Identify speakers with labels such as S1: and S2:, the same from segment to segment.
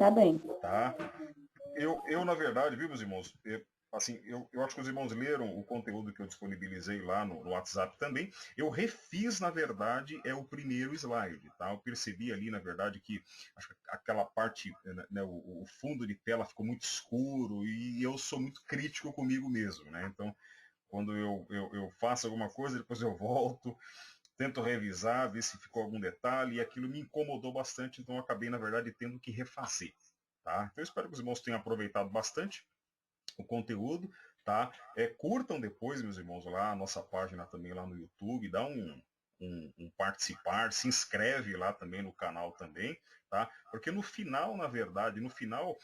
S1: tá bem.
S2: tá? Na verdade, viu, meus irmãos, assim, eu acho que os irmãos leram o conteúdo que eu disponibilizei lá no WhatsApp também. Eu refiz, na verdade, o primeiro slide, tá? Eu percebi ali, na verdade, que acho que aquela parte, né, o fundo de tela ficou muito escuro e eu sou muito crítico comigo mesmo, né? Então, quando eu faço alguma coisa, depois eu volto, tento revisar, ver se ficou algum detalhe, e aquilo me incomodou bastante, então eu acabei, na verdade, tendo que refazer. Tá? Então eu espero que os irmãos tenham aproveitado bastante o conteúdo, tá? Curtam depois, meus irmãos, lá a nossa página também lá no YouTube, dá um participar, se inscreve lá também no canal também, tá? Porque no final, na verdade, no final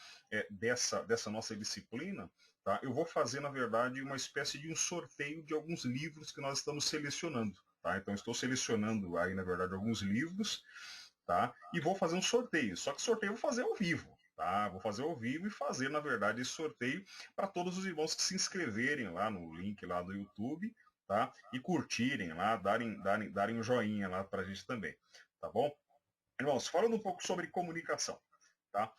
S2: dessa nossa disciplina, tá? Eu vou fazer, na verdade, uma espécie de um sorteio de alguns livros que nós estamos selecionando, tá? Então estou selecionando aí, na verdade, alguns livros, tá? E vou fazer um sorteio. Só que sorteio eu vou fazer ao vivo, tá? Vou fazer ao vivo e fazer, na verdade, esse sorteio para todos os irmãos que se inscreverem lá no link lá do YouTube, tá? E curtirem lá, darem um joinha lá para a gente também, tá bom? Irmãos, falando um pouco sobre comunicação, tá?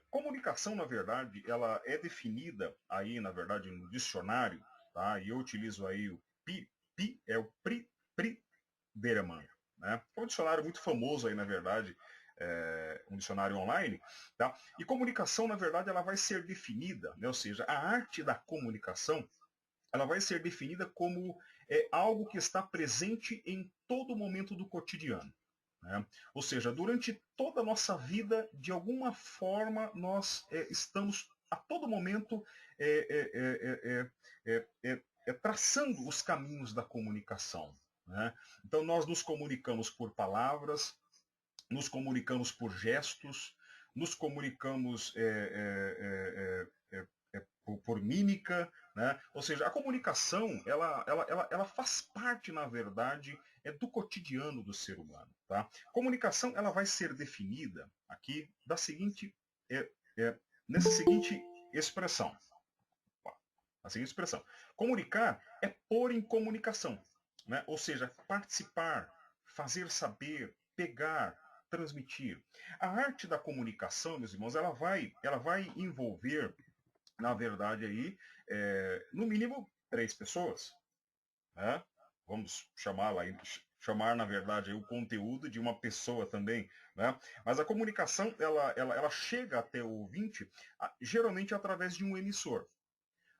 S2: Comunicação, na verdade, ela é definida aí, na verdade, no dicionário, tá? E eu utilizo aí o Pri Beraman, né? É um dicionário muito famoso aí, na verdade, um dicionário online, tá? E comunicação, na verdade, ela vai ser definida, né? Ou seja, a arte da comunicação, ela vai ser definida como algo que está presente em todo momento do cotidiano. Né? Ou seja, durante toda a nossa vida, de alguma forma, nós estamos a todo momento traçando os caminhos da comunicação. Né? Então, nós nos comunicamos por palavras, nos comunicamos por gestos, nos comunicamos por mímica, né? Ou seja, a comunicação ela faz parte, na verdade, do cotidiano do ser humano. Tá? Comunicação ela vai ser definida aqui da seguinte, nessa seguinte expressão. A seguinte expressão. Comunicar é pôr em comunicação, né? Ou seja, participar, fazer saber, pegar, transmitir. A arte da comunicação, meus irmãos, ela vai envolver, na verdade, aí, no mínimo 3 pessoas. Né? Vamos chamar, na verdade, aí, o conteúdo de uma pessoa também. Né? Mas a comunicação, ela chega até o ouvinte, geralmente através de um emissor.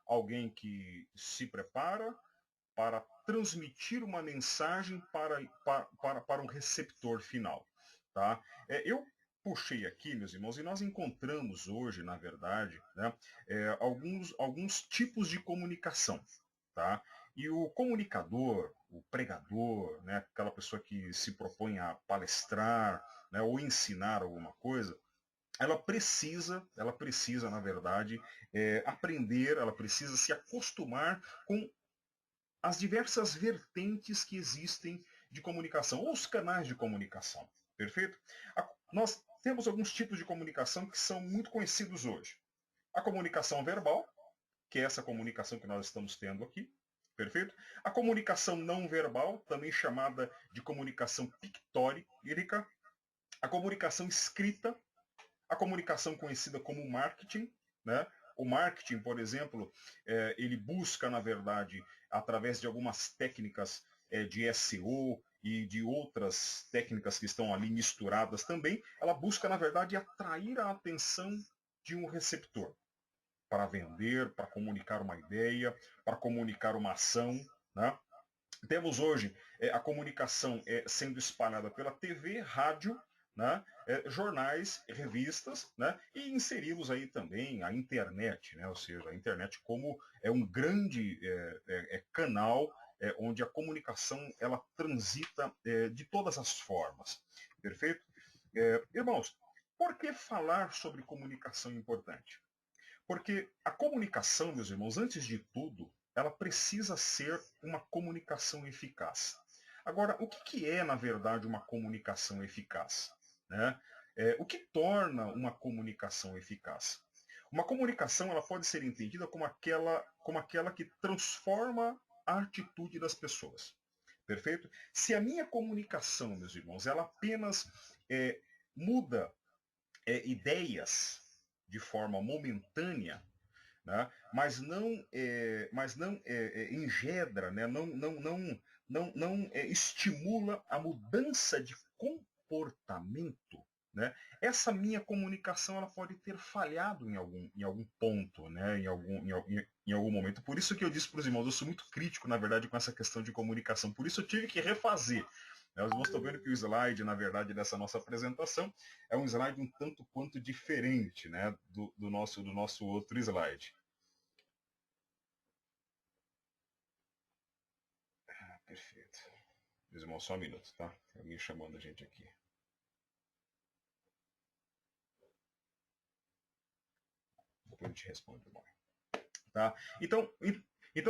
S2: Alguém que se prepara para transmitir uma mensagem para um receptor final. Tá? Eu puxei aqui, meus irmãos, e nós encontramos hoje, na verdade, né, alguns tipos de comunicação. Tá? E o comunicador, o pregador, né, aquela pessoa que se propõe a palestrar, né, ou ensinar alguma coisa, ela precisa, na verdade, aprender, ela precisa se acostumar com as diversas vertentes que existem de comunicação, ou os canais de comunicação. Perfeito? Nós temos alguns tipos de comunicação que são muito conhecidos hoje. A comunicação verbal, que é essa comunicação que nós estamos tendo aqui. Perfeito? A comunicação não verbal, também chamada de comunicação pictórica. A comunicação escrita, a comunicação conhecida como marketing, né? O marketing, por exemplo, ele busca, na verdade, através de algumas técnicas de SEO e de outras técnicas que estão ali misturadas também, ela busca, na verdade, atrair a atenção de um receptor para vender, para comunicar uma ideia, para comunicar uma ação. Né? Temos hoje a comunicação sendo espalhada pela TV, rádio, né, jornais, revistas, né, e inserimos aí também a internet, né, ou seja, a internet como um grande canal onde a comunicação ela transita de todas as formas. Perfeito? Irmãos, por que falar sobre comunicação é importante? Porque a comunicação, meus irmãos, antes de tudo, ela precisa ser uma comunicação eficaz. Agora, o que é, na verdade, uma comunicação eficaz? Né? O que torna uma comunicação eficaz? Uma comunicação ela pode ser entendida como aquela que transforma a atitude das pessoas. Perfeito? Se a minha comunicação, meus irmãos, ela apenas muda ideias de forma momentânea, né? Mas não engendra, né? Não estimula a mudança de comportamento, né? Essa minha comunicação ela pode ter falhado em algum ponto, né? Em algum momento. Por isso que eu disse para os irmãos, eu sou muito crítico, na verdade, com essa questão de comunicação. Por isso eu tive que refazer. Os irmãos estão vendo que o slide, na verdade, dessa nossa apresentação é um slide um tanto quanto diferente, né, do nosso outro slide. Perfeito. Meus irmãos, só um minuto, tá? Tem alguém chamando a gente aqui. Depois a gente responde, irmão. Tá? Então,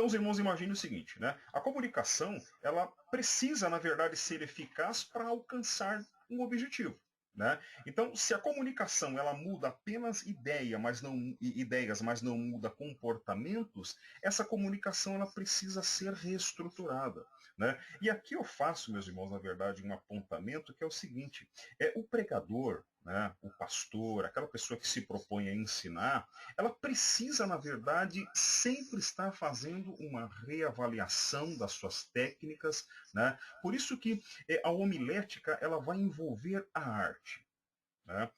S2: os irmãos imaginem o seguinte, né? A comunicação, ela precisa, na verdade, ser eficaz para alcançar um objetivo. Né? Então, se a comunicação ela muda apenas ideias, mas não muda comportamentos, essa comunicação ela precisa ser reestruturada. Né? E aqui eu faço, meus irmãos, na verdade, um apontamento que é o seguinte: o pregador, né, o pastor, aquela pessoa que se propõe a ensinar, ela precisa, na verdade, sempre estar fazendo uma reavaliação das suas técnicas. Né? Por isso que a homilética ela vai envolver a arte. Né?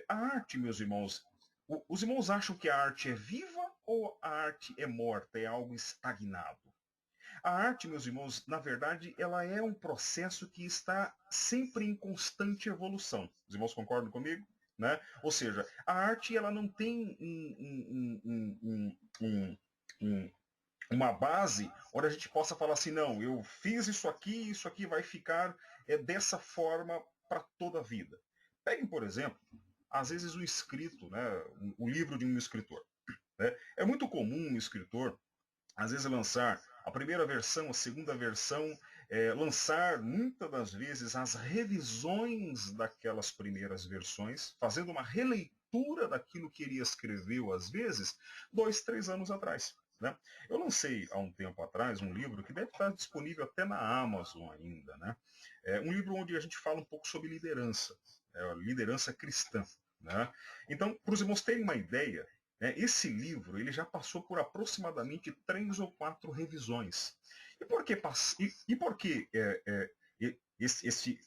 S2: A arte, meus irmãos, os irmãos acham que a arte é viva ou a arte é morta, é algo estagnado? A arte, meus irmãos, na verdade, ela é um processo que está sempre em constante evolução. Os irmãos concordam comigo? Né? Ou seja, a arte ela não tem uma base onde a gente possa falar assim, não, eu fiz isso aqui vai ficar dessa forma para toda a vida. Peguem, por exemplo, às vezes o escrito, né, o livro de um escritor. Né? É muito comum um escritor, às vezes, lançar a primeira versão, a segunda versão, lançar muitas das vezes as revisões daquelas primeiras versões, fazendo uma releitura daquilo que ele escreveu, às vezes, 2, 3 anos atrás. Né? Eu lancei há um tempo atrás um livro que deve estar disponível até na Amazon ainda. Né? Um livro onde a gente fala um pouco sobre liderança, liderança cristã. Né? Então, para os irmãos terem uma ideia, esse livro ele já passou por aproximadamente 3 ou 4 revisões. E por que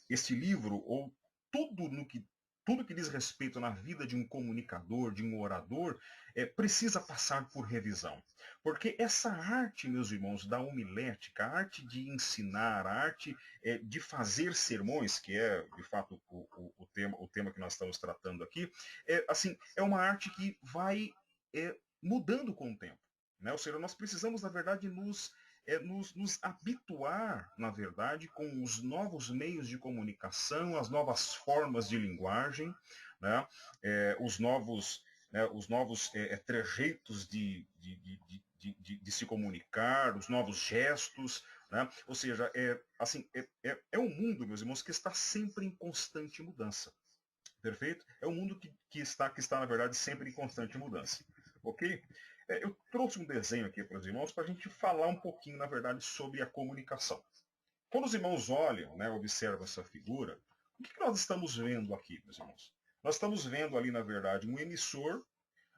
S2: esse livro, ou tudo que diz respeito na vida de um comunicador, de um orador, precisa passar por revisão? Porque essa arte, meus irmãos, da homilética, a arte de ensinar, a arte de fazer sermões, que é, de fato, o tema que nós estamos tratando aqui, é uma arte que vai mudando com o tempo. Né? Ou seja, nós precisamos, na verdade, nos habituar, na verdade, com os novos meios de comunicação, as novas formas de linguagem, né? Os novos trejeitos de se comunicar, os novos gestos. Né? Ou seja, é um mundo, meus irmãos, que está sempre em constante mudança. Perfeito? É um mundo que está, na verdade, sempre em constante mudança. Ok? Eu trouxe um desenho aqui para os irmãos para a gente falar um pouquinho, na verdade, sobre a comunicação. Quando os irmãos olham, né, observam essa figura, o que nós estamos vendo aqui, meus irmãos? Nós estamos vendo ali, na verdade, um emissor,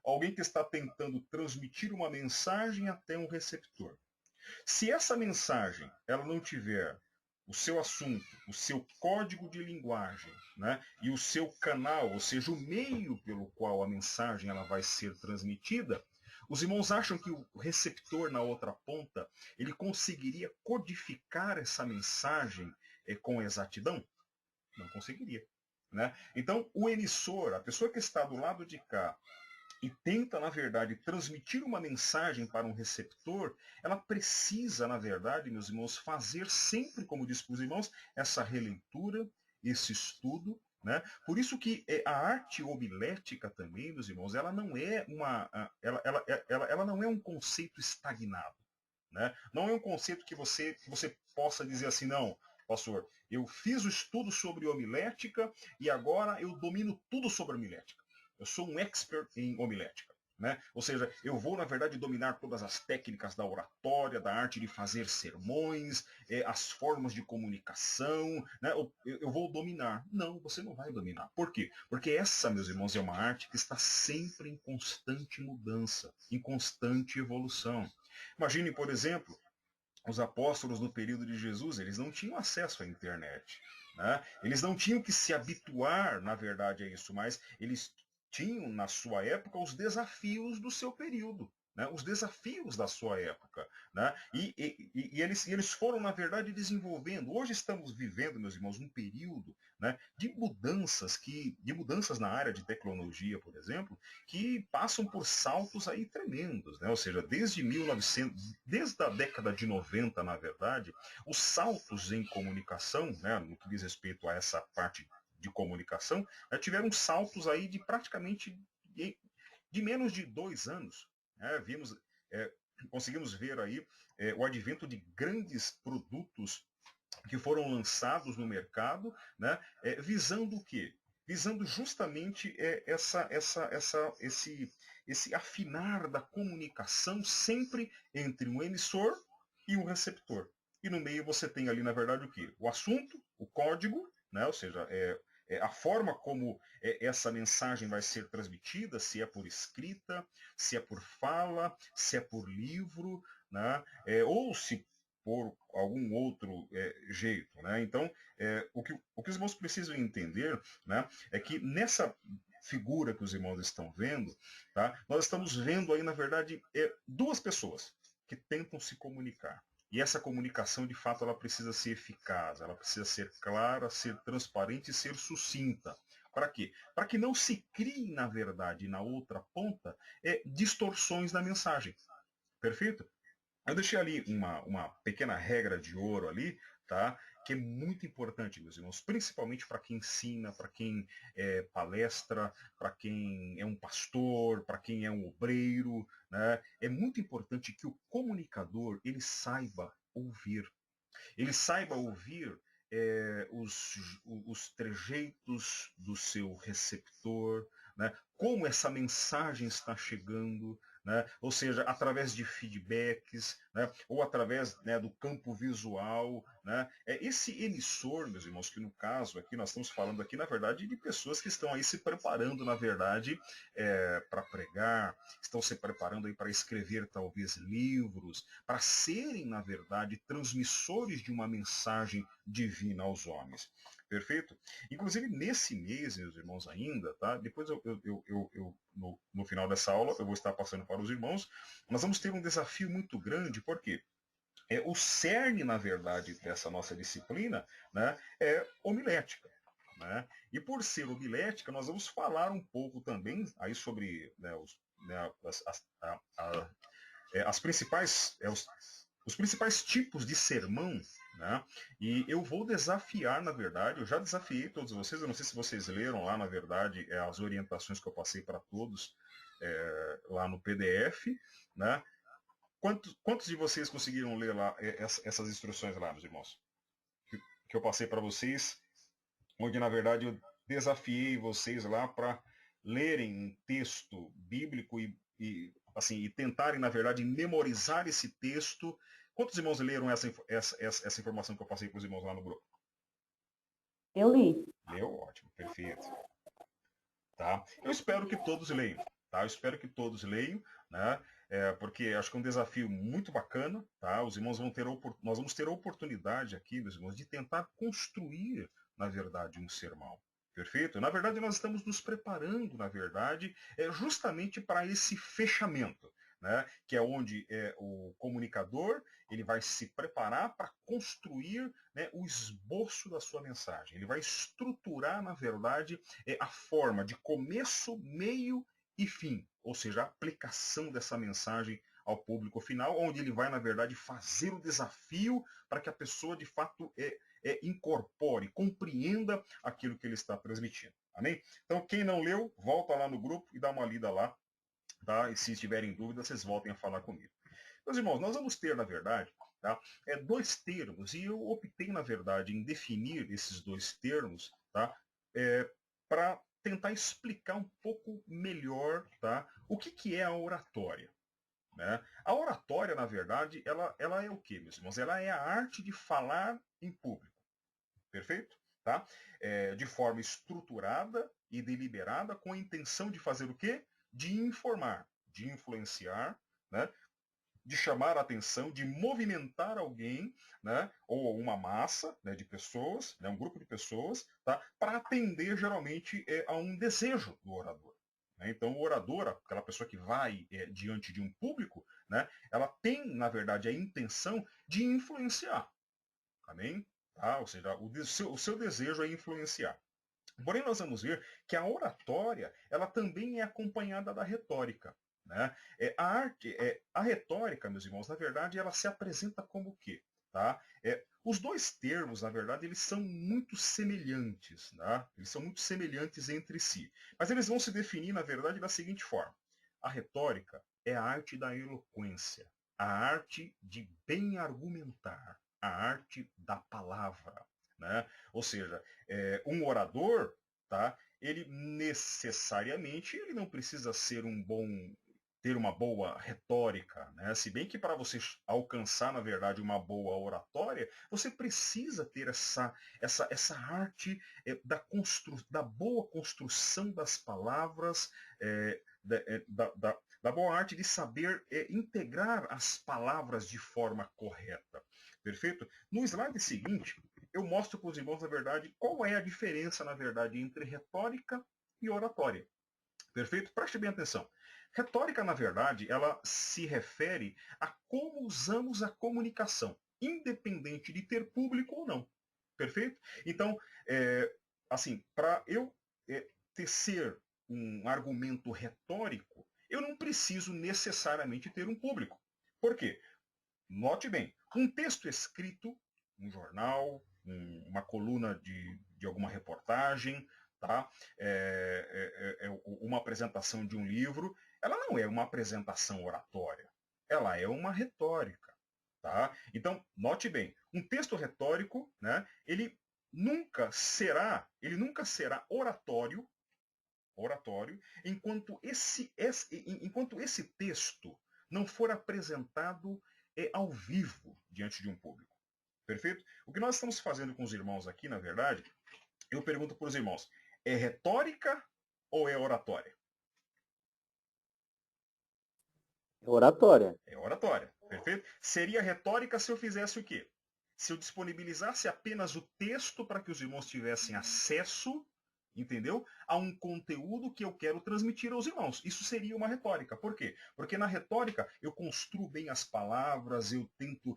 S2: alguém que está tentando transmitir uma mensagem até um receptor. Se essa mensagem ela não tiver o seu assunto, o seu código de linguagem, né, e o seu canal, ou seja, o meio pelo qual a mensagem ela vai ser transmitida, os irmãos acham que o receptor na outra ponta ele conseguiria codificar essa mensagem com exatidão? Não conseguiria. Né? Então, o emissor, a pessoa que está do lado de cá, e tenta, na verdade, transmitir uma mensagem para um receptor, ela precisa, na verdade, meus irmãos, fazer sempre, como diz para os irmãos, essa releitura, esse estudo. Né? Por isso que a arte homilética também, meus irmãos, ela não é ela não é um conceito estagnado. Né? Não é um conceito que você possa dizer assim, não, pastor, eu fiz o estudo sobre homilética e agora eu domino tudo sobre homilética. Eu sou um expert em homilética. né? Ou seja, eu vou, na verdade, dominar todas as técnicas da oratória, da arte de fazer sermões, as formas de comunicação, né? Eu vou dominar. Não, você não vai dominar. Por quê? Porque essa, meus irmãos, é uma arte que está sempre em constante mudança, em constante evolução. Imagine, por exemplo, os apóstolos no período de Jesus, eles não tinham acesso à internet. Né? Eles não tinham que se habituar, na verdade, a isso, mas eles tinham, na sua época, os desafios do seu período. Né? Os desafios da sua época. Né? E eles foram, na verdade, desenvolvendo. Hoje estamos vivendo, meus irmãos, um período, né, de mudanças na área de tecnologia, por exemplo, que passam por saltos aí tremendos, né? Ou seja, desde a década de 90, na verdade, os saltos em comunicação, né, no que diz respeito a essa parte de comunicação, tiveram saltos aí de praticamente de menos de 2 anos. Né? É, conseguimos ver aí o advento de grandes produtos que foram lançados no mercado, né, visando o quê? Visando justamente esse afinar da comunicação sempre entre um emissor e um receptor. E no meio você tem ali, na verdade, o quê? O assunto, o código, né, ou seja, a forma como essa mensagem vai ser transmitida, se é por escrita, se é por fala, se é por livro, né, ou se por algum outro jeito. Né? Então, o que os irmãos precisam entender, né, é que nessa figura que os irmãos estão vendo, tá, nós estamos vendo aí, na verdade, duas pessoas que tentam se comunicar. E essa comunicação, de fato, ela precisa ser eficaz, ela precisa ser clara, ser transparente e ser sucinta. Para quê? Para que não se crie, na verdade, na outra ponta, distorções na mensagem. Perfeito? Eu deixei ali uma pequena regra de ouro ali, tá? Que é muito importante, meus irmãos, principalmente para quem ensina, para quem palestra, para quem é um pastor, para quem é um obreiro, né? É muito importante que o comunicador ele saiba ouvir. Ele saiba ouvir os trejeitos do seu receptor, né? Como essa mensagem está chegando, né? Ou seja, através de feedbacks, né? Ou através, né, do campo visual. Né? Esse emissor, meus irmãos, que no caso aqui nós estamos falando aqui, na verdade, de pessoas que estão aí se preparando, na verdade, para pregar, estão se preparando aí para escrever talvez livros, para serem, na verdade, transmissores de uma mensagem divina aos homens. Perfeito? Inclusive, nesse mês, meus irmãos, ainda, tá? Depois no final dessa aula, eu vou estar passando para os irmãos, nós vamos ter um desafio muito grande, porque o cerne, na verdade, dessa nossa disciplina, né, é homilética. Né? E por ser homilética, nós vamos falar um pouco também aí sobre, né, as principais, os principais tipos de sermão, né? E eu vou desafiar, na verdade, eu já desafiei todos vocês, eu não sei se vocês leram lá, na verdade, as orientações que eu passei para todos lá no PDF, né? Quantos de vocês conseguiram ler lá essas instruções lá, meus irmãos? Que eu passei para vocês, onde, na verdade, eu desafiei vocês lá para lerem um texto bíblico e tentarem, na verdade, memorizar esse texto. Quantos irmãos leram essa informação que eu passei para os irmãos lá no grupo?
S1: Eu li.
S2: Leu? Ótimo, perfeito. Tá? Eu espero que todos leiam. Tá? Eu espero que todos leiam, né? Porque acho que é um desafio muito bacana. Tá? Os irmãos nós vamos ter a oportunidade aqui, meus irmãos, de tentar construir, na verdade, um sermão. Perfeito? Na verdade, nós estamos nos preparando, na verdade, justamente para esse fechamento. Né? Que é onde o comunicador ele vai se preparar para construir, né, o esboço da sua mensagem. Ele vai estruturar, na verdade, a forma de começo, meio e fim, ou seja, a aplicação dessa mensagem ao público final, onde ele vai, na verdade, fazer o desafio para que a pessoa, de fato, incorpore, compreenda aquilo que ele está transmitindo. Amém? Então, quem não leu, volta lá no grupo e dá uma lida lá, tá? E se tiverem dúvidas, vocês voltem a falar comigo. Meus irmãos, nós vamos ter, na verdade, tá, dois termos, e eu optei, na verdade, em definir esses dois termos, tá, para tentar explicar um pouco melhor, tá, o o que é a oratória? Né? A oratória, na verdade, ela é o quê, meus irmãos? Ela é a arte de falar em público. Perfeito? Tá? De forma estruturada e deliberada, com a intenção de fazer o quê? De informar, de influenciar, né? De chamar a atenção, de movimentar alguém, né? Ou uma massa, né, de pessoas, né, um grupo de pessoas, tá? Para atender geralmente a um desejo do orador. Né? Então, o orador, aquela pessoa que vai diante de um público, né, ela tem, na verdade, a intenção de influenciar. Amém? Tá? Ou seja, o seu desejo é influenciar. Porém, nós vamos ver que a oratória ela também é acompanhada da retórica. Né? A retórica, meus irmãos, na verdade, ela se apresenta como o quê? Tá? Os dois termos, na verdade, eles são muito semelhantes. Tá? Eles são muito semelhantes entre si. Mas eles vão se definir, na verdade, da seguinte forma. A retórica é a arte da eloquência, a arte de bem argumentar, a arte da palavra. Né? Ou seja, um orador, tá? Ele necessariamente ele não precisa ser ter uma boa retórica, né? Se bem que para você alcançar, na verdade, uma boa oratória, você precisa ter essa arte da boa construção das palavras, da boa arte de saber integrar as palavras de forma correta. Perfeito? No slide seguinte, eu mostro para os irmãos, na verdade, qual é a diferença, na verdade, entre retórica e oratória. Perfeito? Preste bem atenção. Retórica, na verdade, ela se refere a como usamos a comunicação, independente de ter público ou não. Perfeito? Então, assim, para eu tecer um argumento retórico, eu não preciso necessariamente ter um público. Por quê? Note bem, um texto escrito, um jornal, uma coluna de alguma reportagem, tá? Uma apresentação de um livro, ela não é uma apresentação oratória, ela é uma retórica. Tá? Então, note bem, um texto retórico, né, ele nunca será oratório enquanto esse texto não for apresentado ao vivo diante de um público. Perfeito? O que nós estamos fazendo com os irmãos aqui, na verdade, eu pergunto para os irmãos, é retórica ou é oratória?
S3: Oratória.
S2: É oratória, perfeito? Seria retórica se eu fizesse o quê? Se eu disponibilizasse apenas o texto para que os irmãos tivessem acesso, entendeu? A um conteúdo que eu quero transmitir aos irmãos. Isso seria uma retórica. Por quê? Porque na retórica eu construo bem as palavras, eu tento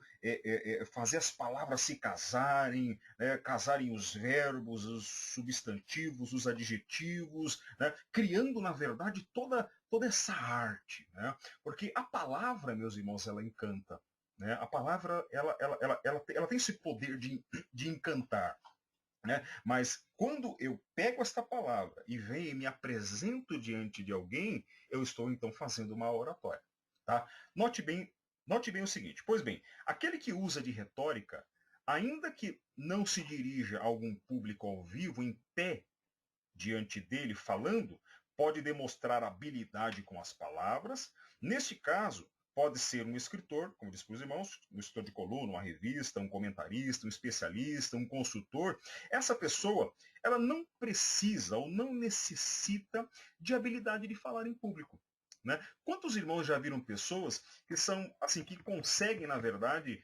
S2: fazer as palavras se casarem, né? Casarem os verbos, os substantivos, os adjetivos, né? Criando, na verdade, toda essa arte. Né? Porque a palavra, meus irmãos, ela encanta. Né? A palavra ela tem esse poder de encantar. Né? Mas quando eu pego esta palavra e venho e me apresento diante de alguém, eu estou então fazendo uma oratória. Tá? Note bem o seguinte, pois bem, aquele que usa de retórica, ainda que não se dirija a algum público ao vivo, em pé, diante dele, falando, pode demonstrar habilidade com as palavras. Neste caso, pode ser um escritor, como diz para os irmãos, um escritor de coluna, uma revista, um comentarista, um especialista, um consultor. Essa pessoa, ela não precisa ou não necessita de habilidade de falar em público. Né? Quantos irmãos já viram pessoas que são assim, que conseguem, na verdade,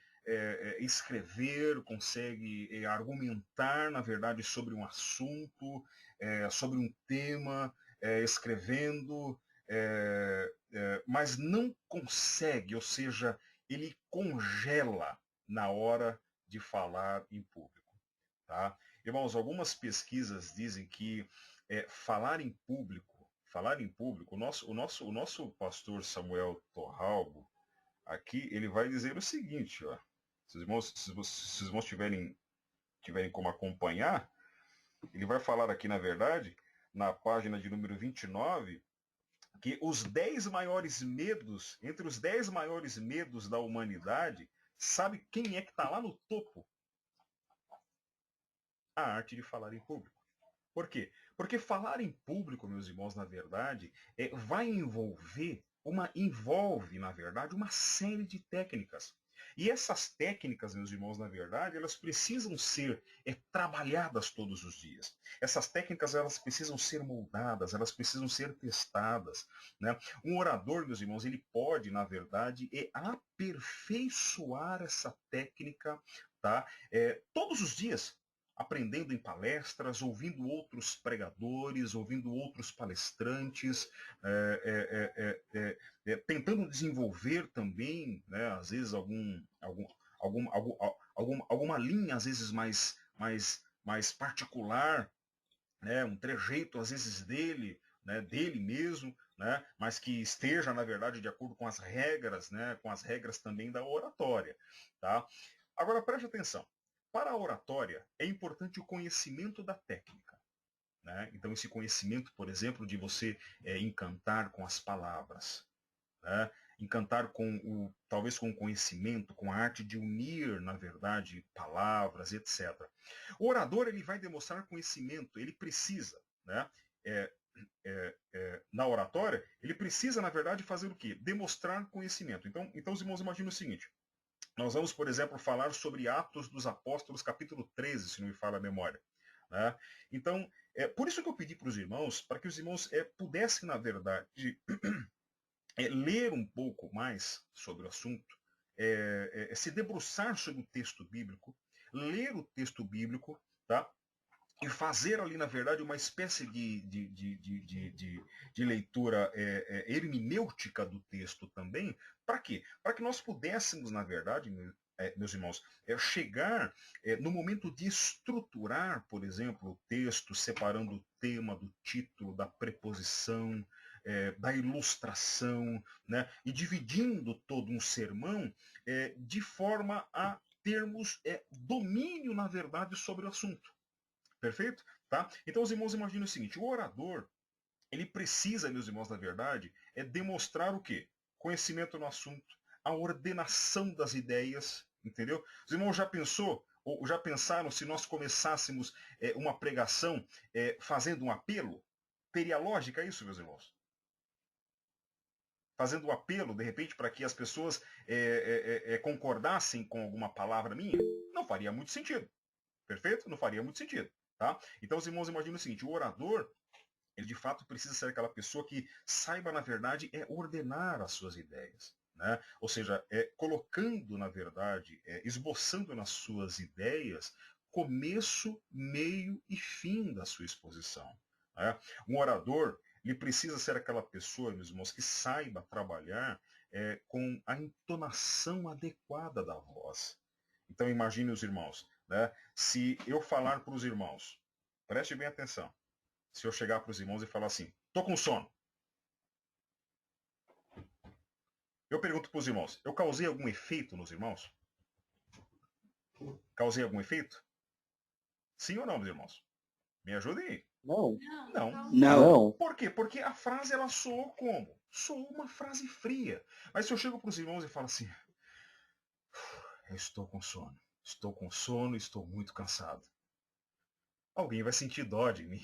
S2: escrever, consegue argumentar, na verdade, sobre um assunto, sobre um tema, escrevendo, mas não consegue, ou seja, ele congela na hora de falar em público. Tá? Irmãos, algumas pesquisas dizem que falar em público, o nosso pastor Samuel Torralbo, aqui, ele vai dizer o seguinte, ó, se os irmãos tiverem como acompanhar, ele vai falar aqui, na verdade, na página de número 29, que entre os 10 maiores medos da humanidade, sabe quem é que está lá no topo? A arte de falar em público. Por quê? Porque falar em público, meus irmãos, na verdade, envolve, na verdade, uma série de técnicas. E essas técnicas, meus irmãos, na verdade, elas precisam ser trabalhadas todos os dias. Essas técnicas, elas precisam ser moldadas, elas precisam ser testadas, né? Um orador, meus irmãos, ele pode, na verdade, aperfeiçoar essa técnica, tá? Todos os dias, aprendendo em palestras, ouvindo outros pregadores, ouvindo outros palestrantes, tentando desenvolver também, né, às vezes alguma linha, às vezes mais particular, né, um trejeito, às vezes dele, né, dele mesmo, né, mas que esteja, na verdade, de acordo com as regras, né, com as regras também da oratória. Tá? Agora, preste atenção. Para a oratória, é importante o conhecimento da técnica. Né? Então, esse conhecimento, por exemplo, de você encantar com as palavras, né? Encantar talvez com o conhecimento, com a arte de unir, na verdade, palavras, etc. O orador ele vai demonstrar conhecimento, ele precisa, né? Na oratória, ele precisa, na verdade, fazer o quê? Demonstrar conhecimento. Então os irmãos imaginam o seguinte, nós vamos, por exemplo, falar sobre Atos dos Apóstolos, capítulo 13, se não me falha a memória. Né? Então, por isso que eu pedi para os irmãos, para que os irmãos pudessem, na verdade, ler um pouco mais sobre o assunto, se debruçar sobre o texto bíblico, ler o texto bíblico, tá? E fazer ali, na verdade, uma espécie de leitura hermenêutica do texto também. Para quê? Para que nós pudéssemos, na verdade, meus irmãos, chegar no momento de estruturar, por exemplo, o texto, separando o tema do título, da preposição, da ilustração, né? E dividindo todo um sermão de forma a termos domínio, na verdade, sobre o assunto. Perfeito? Tá? Então os irmãos imaginam o seguinte, o orador, ele precisa, meus irmãos, na verdade, demonstrar o quê? Conhecimento no assunto, a ordenação das ideias, entendeu? Os irmãos já pensou, ou já pensaram se nós começássemos uma pregação fazendo um apelo? Teria lógica isso, meus irmãos? Fazendo um apelo, de repente, para que as pessoas concordassem com alguma palavra minha? Não faria muito sentido. Perfeito? Não faria muito sentido. Tá? Então os irmãos imaginam o seguinte, o orador, ele de fato precisa ser aquela pessoa que saiba, na verdade, ordenar as suas ideias. Né? Ou seja, colocando, na verdade, esboçando nas suas ideias começo, meio e fim da sua exposição. Né? Um orador, ele precisa ser aquela pessoa, meus irmãos, que saiba trabalhar com a entonação adequada da voz. Então imagine os irmãos, né? Se eu falar para os irmãos, preste bem atenção, se eu chegar para os irmãos e falar assim, tô com sono. Eu pergunto para os irmãos, eu causei algum efeito nos irmãos? Causei algum efeito? Sim ou não, meus irmãos? Me ajudem aí.
S3: Não.
S2: Não.
S3: Não.
S2: Por quê? Porque a frase ela soou como? Soou uma frase fria. Mas se eu chego para os irmãos e falo assim, eu estou com sono, estou muito cansado. Alguém vai sentir dó de mim.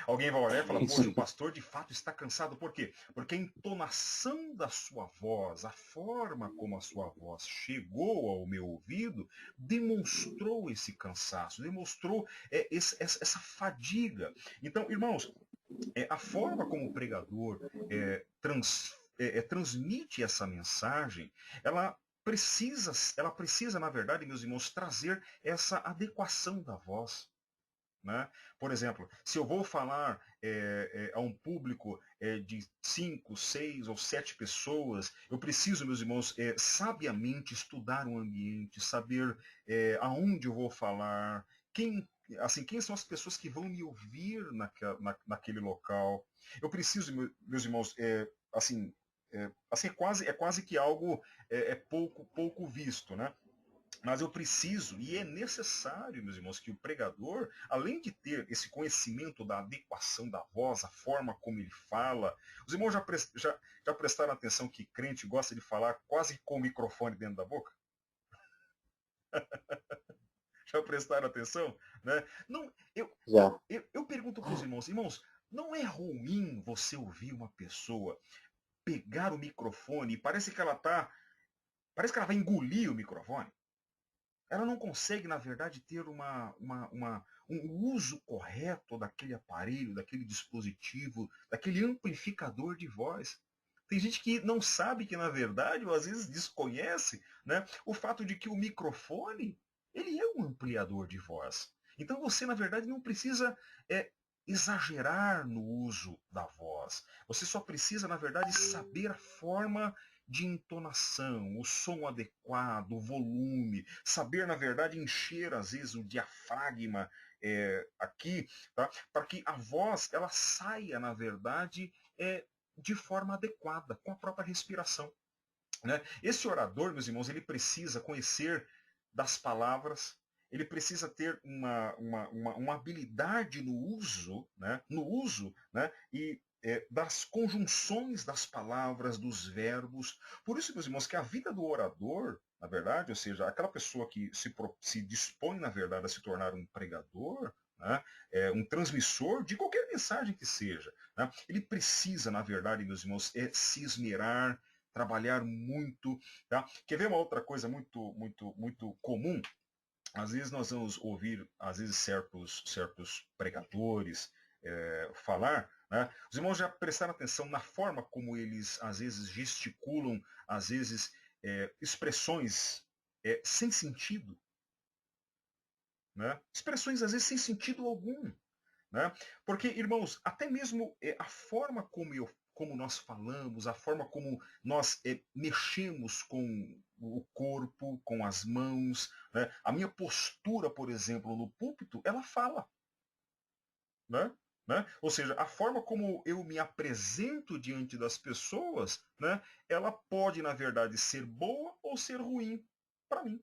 S2: Alguém vai olhar e falar, poxa, o pastor de fato está cansado. Por quê? Porque a entonação da sua voz, a forma como a sua voz chegou ao meu ouvido, demonstrou esse cansaço, demonstrou essa fadiga. Então, irmãos, a forma como o pregador transmite essa mensagem, ela precisa, na verdade, meus irmãos, trazer essa adequação da voz. Né? Por exemplo, se eu vou falar a um público de 5, 6 ou 7 pessoas, eu preciso, meus irmãos, sabiamente estudar o ambiente, saber aonde eu vou falar, quem são as pessoas que vão me ouvir naquele local. Eu preciso, meus irmãos, é quase que algo pouco visto, né? Mas eu preciso, e é necessário, meus irmãos, que o pregador, além de ter esse conhecimento da adequação da voz, a forma como ele fala, os irmãos já prestaram atenção que crente gosta de falar quase com o microfone dentro da boca? Já prestaram atenção? Né? Não,
S3: Já.
S2: eu pergunto para os irmãos, não é ruim você ouvir uma pessoa pegar o microfone e parece que ela vai engolir o microfone? Ela não consegue, na verdade, ter um uso correto daquele aparelho, daquele dispositivo, daquele amplificador de voz. Tem gente que não sabe que, na verdade, ou às vezes desconhece, né, o fato de que o microfone, ele é um ampliador de voz. Então você, na verdade, não precisa exagerar no uso da voz. Você só precisa, na verdade, saber a forma de entonação, o som adequado, o volume, saber, na verdade, encher, às vezes, o diafragma aqui, tá? Para que a voz ela saia, na verdade, de forma adequada, com a própria respiração. Né? Esse orador, meus irmãos, ele precisa conhecer das palavras, ele precisa ter uma habilidade no uso, né? E das conjunções das palavras, dos verbos. Por isso, meus irmãos, que a vida do orador, na verdade, ou seja, aquela pessoa que se dispõe, na verdade, a se tornar um pregador, né? Um transmissor de qualquer mensagem que seja, né? Ele precisa, na verdade, meus irmãos, se esmerar, trabalhar muito. Tá? Quer ver uma outra coisa muito comum? Às vezes nós vamos ouvir, às vezes, certos pregadores falar, né? Os irmãos já prestaram atenção na forma como eles, às vezes, gesticulam, às vezes, expressões sem sentido. Né? Expressões, às vezes, sem sentido algum. Né? Porque, irmãos, até mesmo a forma como nós falamos, a forma como nós mexemos com o corpo, com as mãos, né? A minha postura, por exemplo, no púlpito, ela fala. Né? Né? Ou seja, a forma como eu me apresento diante das pessoas, né? Ela pode, na verdade, ser boa ou ser ruim para mim.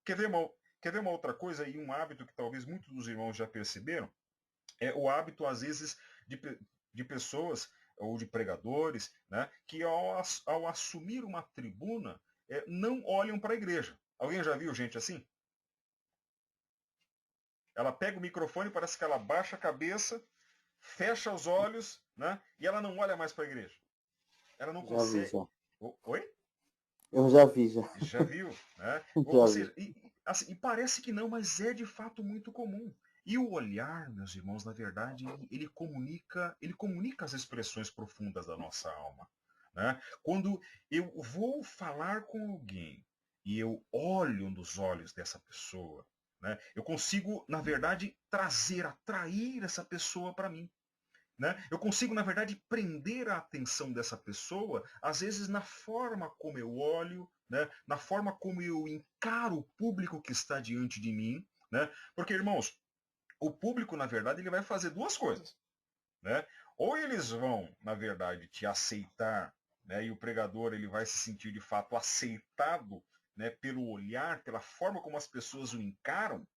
S2: Quer ver uma outra coisa e um hábito que talvez muitos dos irmãos já perceberam? É o hábito, às vezes, de pessoas ou de pregadores, né, que ao assumir uma tribuna, não olham para a igreja. Alguém já viu gente assim? Ela pega o microfone, parece que ela baixa a cabeça, fecha os olhos, né, e ela não olha mais para a igreja. Ela não
S3: Já vi,
S2: consegue.
S3: já.
S2: Oi?
S3: Eu já vi, já.
S2: Já viu? Né? Ou
S3: Já vi.
S2: seja, assim, e parece que não, mas é de fato muito comum. E o olhar, meus irmãos, na verdade, ele comunica as expressões profundas da nossa alma. Né? Quando eu vou falar com alguém e eu olho nos olhos dessa pessoa, né, eu consigo, na verdade, atrair essa pessoa para mim. Né? Eu consigo, na verdade, prender a atenção dessa pessoa, às vezes na forma como eu olho, né? Na forma como eu encaro o público que está diante de mim. Né? Porque, irmãos, o público, na verdade, ele vai fazer duas coisas. Né? Ou eles vão, na verdade, te aceitar, né? E o pregador ele vai se sentir de fato aceitado, né? Pelo olhar, pela forma como as pessoas o encaram,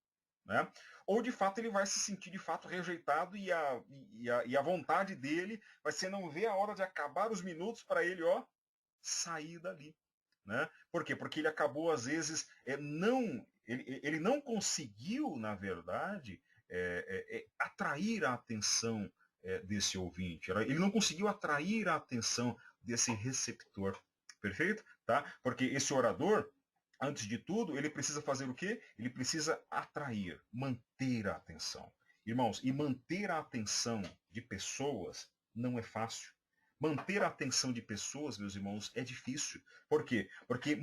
S2: né? Ou de fato ele vai se sentir de fato rejeitado e a vontade dele vai ser não ver a hora de acabar os minutos para ele sair dali. Né? Por quê? Porque ele acabou, às vezes, ele não conseguiu, na verdade, atrair a atenção desse ouvinte. Ele não conseguiu atrair a atenção desse receptor. Perfeito? Tá? Porque esse orador, antes de tudo, ele precisa fazer o quê? Ele precisa atrair, manter a atenção. Irmãos, e manter a atenção de pessoas não é fácil. Manter a atenção de pessoas, meus irmãos, é difícil. Por quê? Porque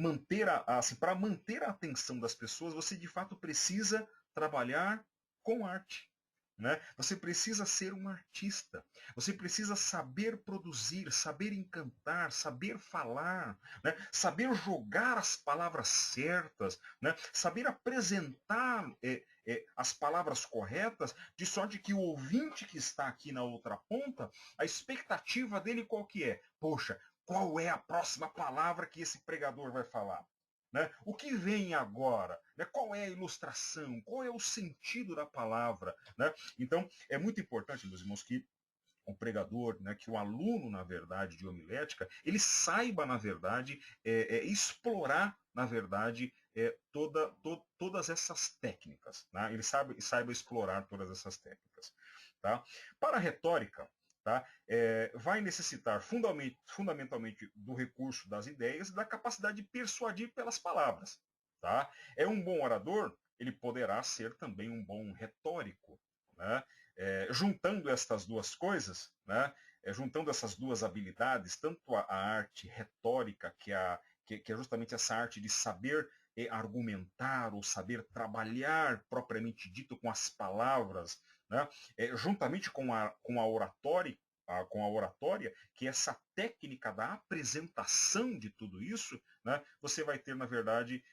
S2: para manter a atenção das pessoas, você de fato precisa trabalhar com arte. Né? Você precisa ser um artista. Você precisa saber produzir, saber encantar, saber falar, né? Saber jogar as palavras certas, né? Saber apresentar as palavras corretas, de sorte que o ouvinte que está aqui na outra ponta, a expectativa dele qual que é? Poxa, qual é a próxima palavra que esse pregador vai falar? Né? O que vem agora? Né? Qual é a ilustração? Qual é o sentido da palavra? Né? Então, é muito importante, meus irmãos, que um pregador, né, que o aluno, na verdade, de homilética, ele saiba, na verdade, explorar, na verdade, todas essas técnicas. Né? Ele saiba explorar todas essas técnicas. Tá? Para a retórica, tá? Vai necessitar fundamentalmente do recurso das ideias e da capacidade de persuadir pelas palavras. Tá? Um bom orador, ele poderá ser também um bom retórico. Né? Juntando estas duas coisas, né? Juntando essas duas habilidades, tanto a arte retórica, que é justamente essa arte de saber argumentar ou saber trabalhar propriamente dito com as palavras, né? Juntamente com a oratória, que é essa técnica da apresentação de tudo isso, né? Você vai ter, na verdade,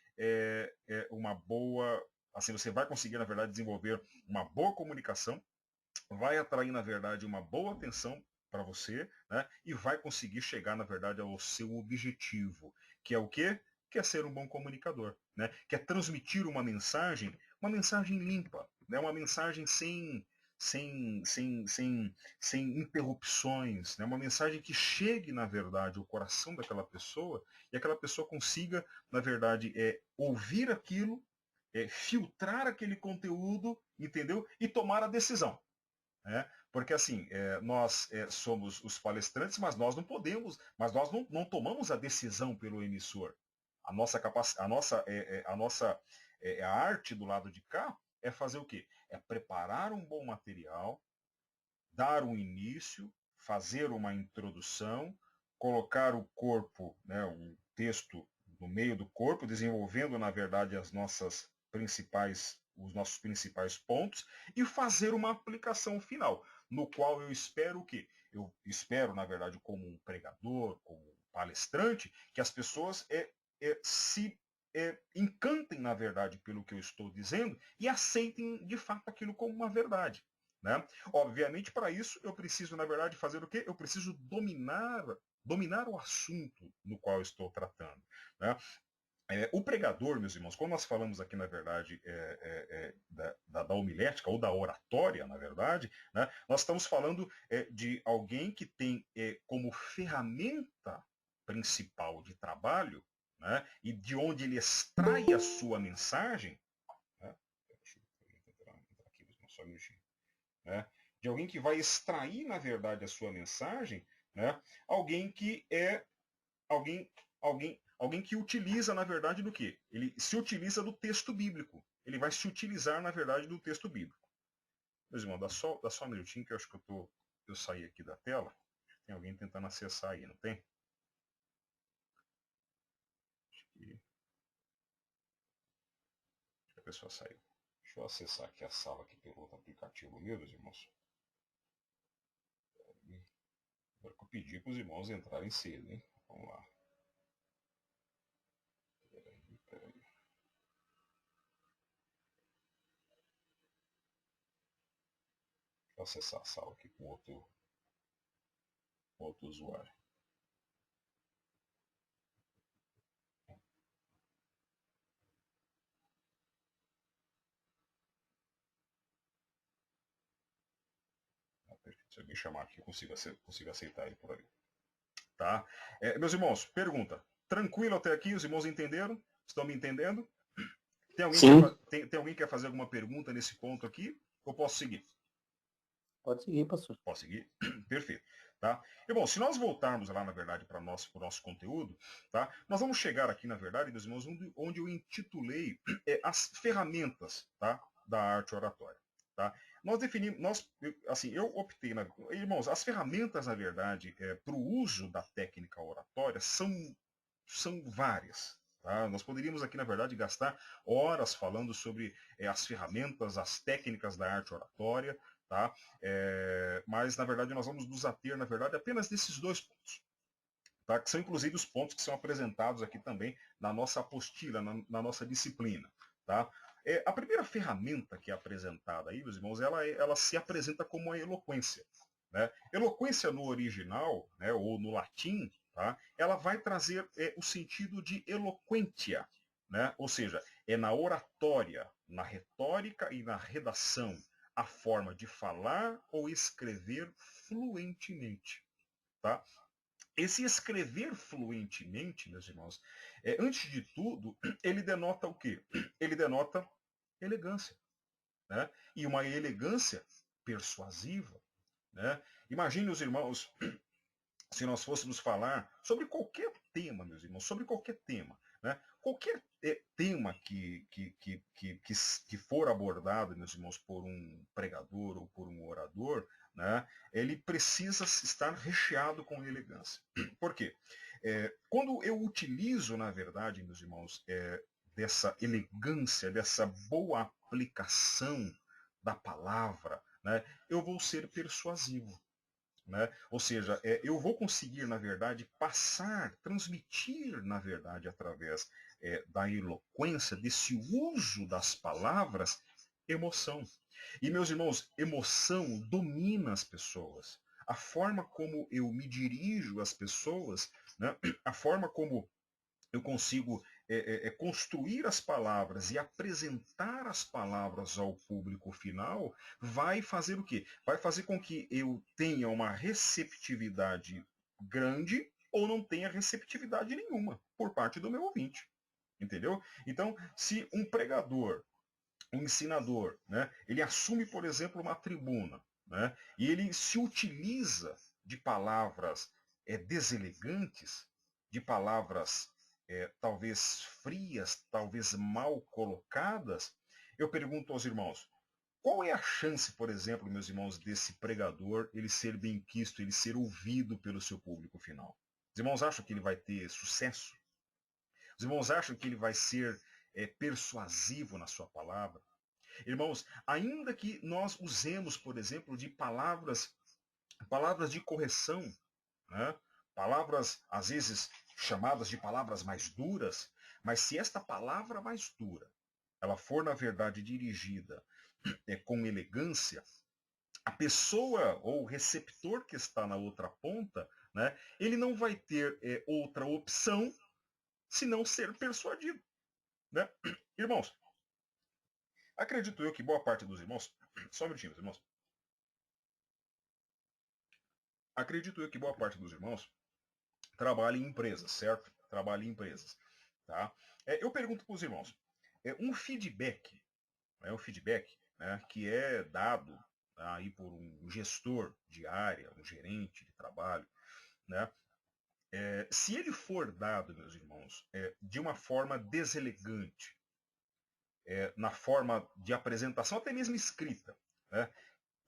S2: uma boa, assim, você vai conseguir, na verdade, desenvolver uma boa comunicação, vai atrair, na verdade, uma boa atenção para você, né? E vai conseguir chegar, na verdade, ao seu objetivo, que é o quê? Que é ser um bom comunicador, né? Que é transmitir uma mensagem limpa, né? Uma mensagem sem interrupções, né? Uma mensagem que chegue, na verdade, ao coração daquela pessoa e aquela pessoa consiga, na verdade, ouvir aquilo, filtrar aquele conteúdo, entendeu? E tomar a decisão. Né? Porque assim, nós somos os palestrantes, mas nós não podemos, mas nós não tomamos a decisão pelo emissor. A nossa capacidade, a arte do lado de cá é fazer o quê? É preparar um bom material, dar um início, fazer uma introdução, colocar o corpo, né, um texto no meio do corpo, desenvolvendo, na verdade, os nossos principais pontos e fazer uma aplicação final, no qual eu espero o quê? Eu espero, na verdade, como um pregador, como um palestrante, que as pessoas se encantem, na verdade, pelo que eu estou dizendo e aceitem, de fato, aquilo como uma verdade. Né? Obviamente, para isso, eu preciso, na verdade, fazer o quê? Eu preciso dominar o assunto no qual eu estou tratando. Né? O pregador, meus irmãos, quando nós falamos aqui, na verdade, da homilética ou da oratória, na verdade, né, nós estamos falando de alguém que tem como ferramenta principal de trabalho, né, e de onde ele extrai a sua mensagem, né, né, de alguém que vai extrair, na verdade, a sua mensagem, né, alguém que é alguém que utiliza, na verdade, do quê? Ele se utiliza do texto bíblico. Ele vai se utilizar, na verdade, do texto bíblico. Meus irmãos, dá só um minutinho que eu acho que eu saí aqui da tela. Tem alguém tentando acessar aí, não tem? Acho que a pessoa saiu. Deixa eu acessar aqui a sala aqui pelo outro aplicativo meu, meus irmãos. Agora que eu pedi para os irmãos entrarem cedo, hein? Vamos lá. Peraí. Deixa eu acessar a sala aqui com outro usuário. Se alguém chamar aqui, eu consigo aceitar ele por ali. Tá? Meus irmãos, pergunta. Tranquilo até aqui? Os irmãos entenderam? Estão me entendendo? Tem alguém que quer fazer alguma pergunta nesse ponto aqui? Ou posso seguir?
S3: Pode seguir, pastor.
S2: Posso seguir? Perfeito. Tá? Irmão, se nós voltarmos lá, na verdade, para o nosso conteúdo, tá? Nós vamos chegar aqui, na verdade, meus irmãos, onde eu intitulei as ferramentas, tá? Da arte oratória. Tá? Nós definimos, eu optei, irmãos, as ferramentas, na verdade, para o uso da técnica oratória são várias. Tá? Nós poderíamos aqui, na verdade, gastar horas falando sobre as ferramentas, as técnicas da arte oratória, tá? Mas, na verdade, nós vamos nos ater, na verdade, apenas nesses dois pontos. Tá? Que são, inclusive, os pontos que são apresentados aqui também na nossa apostila, na nossa disciplina. Tá? A primeira ferramenta que é apresentada aí, meus irmãos, ela se apresenta como a eloquência. Né? Eloquência no original, né, ou no latim, tá? Ela vai trazer o sentido de eloquentia. Né? Ou seja, é na oratória, na retórica e na redação, a forma de falar ou escrever fluentemente, tá? Esse escrever fluentemente, meus irmãos, antes de tudo, ele denota o quê? Ele denota elegância, né? E uma elegância persuasiva, né? Imagine os irmãos, se nós fôssemos falar sobre qualquer tema, meus irmãos, sobre qualquer tema, né? Qualquer tema que for abordado, meus irmãos, por um pregador ou por um orador, né? Ele precisa estar recheado com elegância. Por quê? Quando eu utilizo, na verdade, meus irmãos, dessa elegância, dessa boa aplicação da palavra, né? Eu vou ser persuasivo. Né? Ou seja, eu vou conseguir, na verdade, passar, transmitir, na verdade, através da eloquência, desse uso das palavras, emoção. E, meus irmãos, emoção domina as pessoas. A forma como eu me dirijo às pessoas, né? A forma como eu consigo construir as palavras e apresentar as palavras ao público final, vai fazer o quê? Vai fazer com que eu tenha uma receptividade grande ou não tenha receptividade nenhuma por parte do meu ouvinte. Entendeu? Então, se um pregador, um ensinador, né, ele assume, por exemplo, uma tribuna, né, e ele se utiliza de palavras deselegantes, de palavras talvez frias, talvez mal colocadas, eu pergunto aos irmãos, qual é a chance, por exemplo, meus irmãos, desse pregador ele ser bem quisto, ele ser ouvido pelo seu público final? Os irmãos acham que ele vai ter sucesso? Os irmãos acham que ele vai ser persuasivo na sua palavra? Irmãos, ainda que nós usemos, por exemplo, de palavras de correção, né? Palavras, às vezes, chamadas de palavras mais duras, mas se esta palavra mais dura, ela for, na verdade, dirigida com elegância, a pessoa ou o receptor que está na outra ponta, né, ele não vai ter outra opção senão ser persuadido. Né? Irmãos, acredito eu que boa parte dos irmãos, só um minutinho, irmãos, acredito eu que boa parte dos irmãos trabalha em empresas, certo? Trabalha em empresas. Tá? Eu pergunto para os irmãos, um feedback, um feedback, né, que é dado, tá, aí por um gestor de área, um gerente de trabalho, né, se ele for dado, meus irmãos, de uma forma deselegante, na forma de apresentação, até mesmo escrita, né,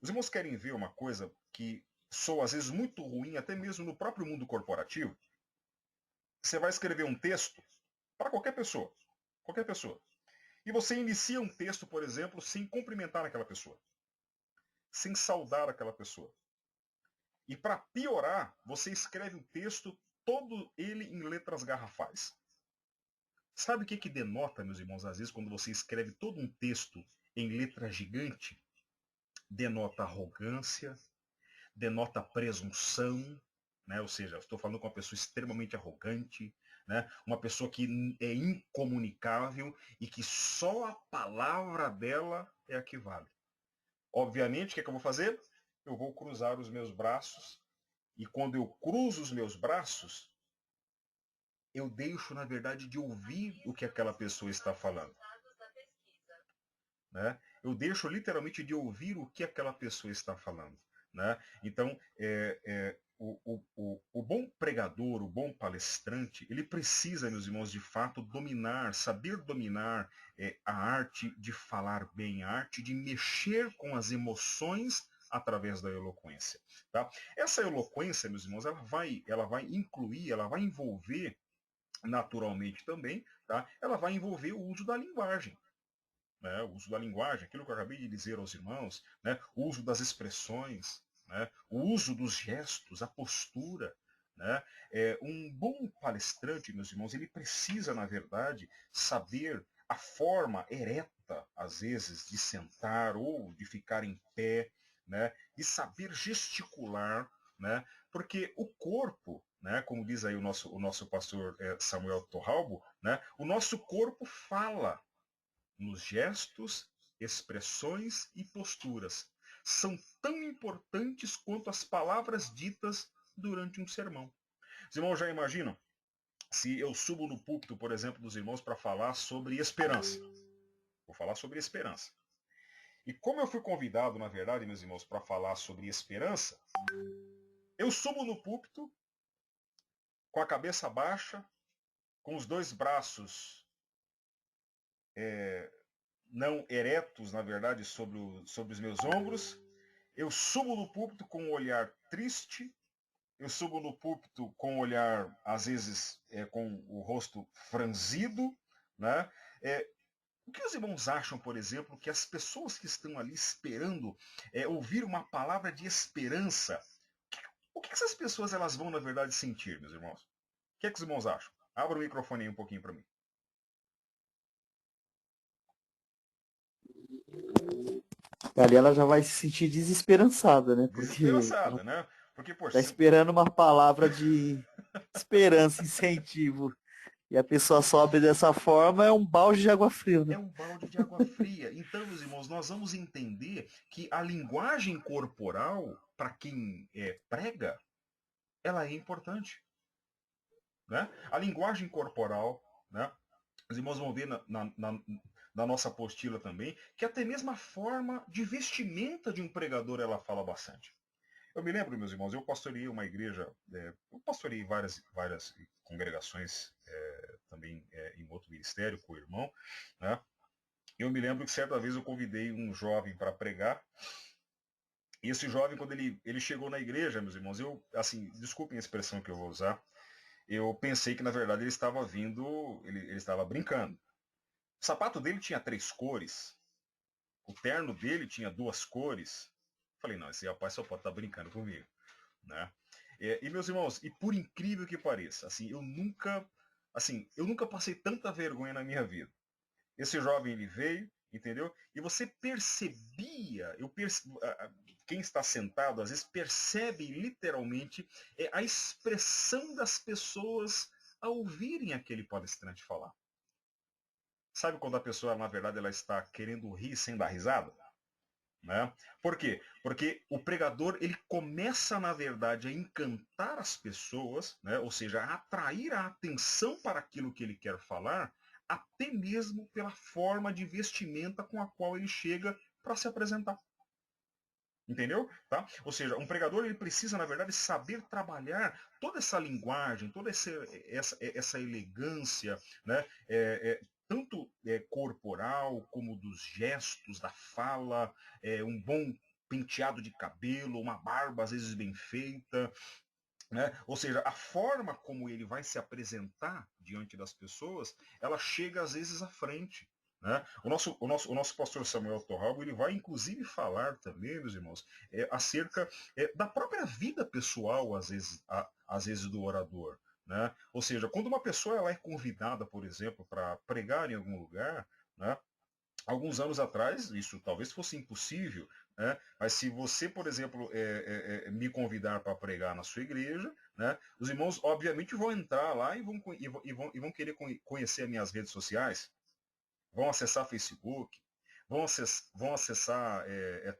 S2: os irmãos querem ver uma coisa que soa às vezes muito ruim, até mesmo no próprio mundo corporativo. Você vai escrever um texto para qualquer pessoa. Qualquer pessoa. E você inicia um texto, por exemplo, sem cumprimentar aquela pessoa. Sem saudar aquela pessoa. E para piorar, você escreve o texto todo ele em letras garrafais. Sabe o que denota, meus irmãos, às vezes, quando você escreve todo um texto em letra gigante? Denota arrogância, denota presunção, né? Ou seja, estou falando com uma pessoa extremamente arrogante, né? Uma pessoa que é incomunicável e que só a palavra dela é a que vale. Obviamente, o que é que eu vou fazer? Eu vou cruzar os meus braços e quando eu cruzo os meus braços, eu deixo, na verdade, de ouvir o que aquela pessoa está falando. Né? Eu deixo literalmente de ouvir o que aquela pessoa está falando. Né? Então, o bom pregador, o bom palestrante, ele precisa, meus irmãos, de fato dominar, saber dominar a arte de falar bem, a arte de mexer com as emoções através da eloquência. Tá? Essa eloquência, meus irmãos, ela vai incluir, ela vai envolver naturalmente também, tá? Ela vai envolver o uso da linguagem. Né, o uso da linguagem, aquilo que eu acabei de dizer aos irmãos, né, o uso das expressões, né, o uso dos gestos, a postura. Né, um bom palestrante, meus irmãos, ele precisa, na verdade, saber a forma ereta, às vezes, de sentar ou de ficar em pé, né, de saber gesticular, né, porque o corpo, né, como diz aí o nosso pastor Samuel Torralbo, né, o nosso corpo fala nos gestos expressões e posturas são tão importantes quanto as palavras ditas durante um sermão. Os irmãos já imaginam se eu subo no púlpito, por exemplo, dos irmãos para falar sobre esperança. Vou falar sobre esperança. E como eu fui convidado, na verdade, meus irmãos, para falar sobre esperança, eu subo no púlpito com a cabeça baixa, com os dois braços não eretos, na verdade, sobre os meus ombros. Eu subo no púlpito com um olhar triste. Eu subo no púlpito com um olhar, às vezes, com o rosto franzido, né? O que os irmãos acham, por exemplo, que as pessoas que estão ali esperando ouvir uma palavra de esperança, o que essas pessoas elas vão, na verdade, sentir, meus irmãos? O que é que os irmãos acham? Abra o microfone aí um pouquinho para mim.
S3: Ali ela já vai se sentir desesperançada, né? Porque ela
S2: Desesperançada, né? Porque, poxa,
S3: tá esperando uma palavra de esperança, incentivo. E a pessoa sobe dessa forma, é um balde de água fria,
S2: é
S3: né?
S2: um balde de água fria. Então, meus irmãos, nós vamos entender que a linguagem corporal, para quem prega, ela é importante. Né? A linguagem corporal, né? Os irmãos vão ver na nossa apostila também, que até mesmo a forma de vestimenta de um pregador ela fala bastante. Eu me lembro, meus irmãos, eu pastoreei uma igreja, eu pastoreei várias congregações também em outro ministério com o irmão, né? Eu me lembro que certa vez eu convidei um jovem para pregar, e esse jovem, quando ele chegou na igreja, meus irmãos, eu, assim, desculpem a expressão que eu vou usar, eu pensei que na verdade ele estava vindo, ele estava brincando. O sapato dele tinha 3 cores, o terno dele tinha 2 cores. Falei, não, esse rapaz só pode estar brincando comigo, né? E meus irmãos, e por incrível que pareça, eu nunca passei tanta vergonha na minha vida. Esse jovem ele veio, entendeu? E você percebia, quem está sentado às vezes percebe literalmente a expressão das pessoas ao ouvirem aquele palestrante falar. Sabe quando a pessoa, na verdade, ela está querendo rir sem dar risada? Né? Por quê? Porque o pregador ele começa, na verdade, a encantar as pessoas, né? Ou seja, a atrair a atenção para aquilo que ele quer falar, até mesmo pela forma de vestimenta com a qual ele chega para se apresentar. Entendeu? Tá? Ou seja, um pregador ele precisa, na verdade, saber trabalhar toda essa linguagem, toda essa elegância, né? Tanto corporal como dos gestos, da fala, um bom penteado de cabelo, uma barba às vezes bem feita, né? Ou seja, a forma como ele vai se apresentar diante das pessoas, ela chega às vezes à frente. Né? O nosso pastor Samuel Torralbo, ele vai inclusive falar também, meus irmãos, acerca da própria vida pessoal, às vezes do orador. Né? Ou seja, quando uma pessoa ela é convidada, por exemplo, para pregar em algum lugar, né? Alguns anos atrás, isso talvez fosse impossível, né? Mas se você, por exemplo, me convidar para pregar na sua igreja, né? Os irmãos, obviamente, vão entrar lá e vão querer conhecer as minhas redes sociais, vão acessar Facebook, vão acessar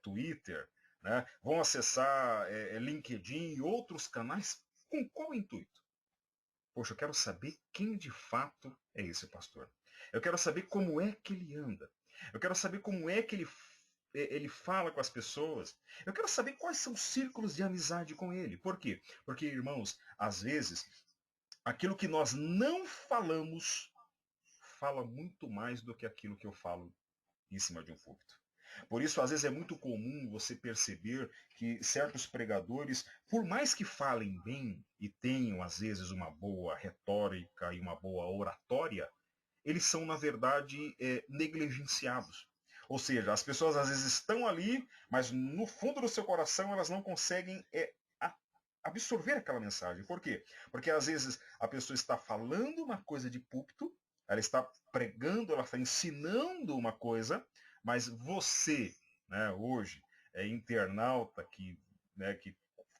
S2: Twitter, né? Vão acessar LinkedIn e outros canais. Com qual intuito? Poxa, eu quero saber quem de fato é esse pastor. Eu quero saber como é que ele anda. Eu quero saber como é que ele fala com as pessoas. Eu quero saber quais são os círculos de amizade com ele. Por quê? Porque, irmãos, às vezes, aquilo que nós não falamos fala muito mais do que aquilo que eu falo em cima de um púlpito. Por isso, às vezes, é muito comum você perceber que certos pregadores, por mais que falem bem e tenham, às vezes, uma boa retórica e uma boa oratória, eles são, na verdade, negligenciados. Ou seja, as pessoas às vezes estão ali, mas no fundo do seu coração elas não conseguem absorver aquela mensagem. Por quê? Porque às vezes a pessoa está falando uma coisa de púlpito, ela está pregando, ela está ensinando uma coisa, mas você, né, hoje, internauta que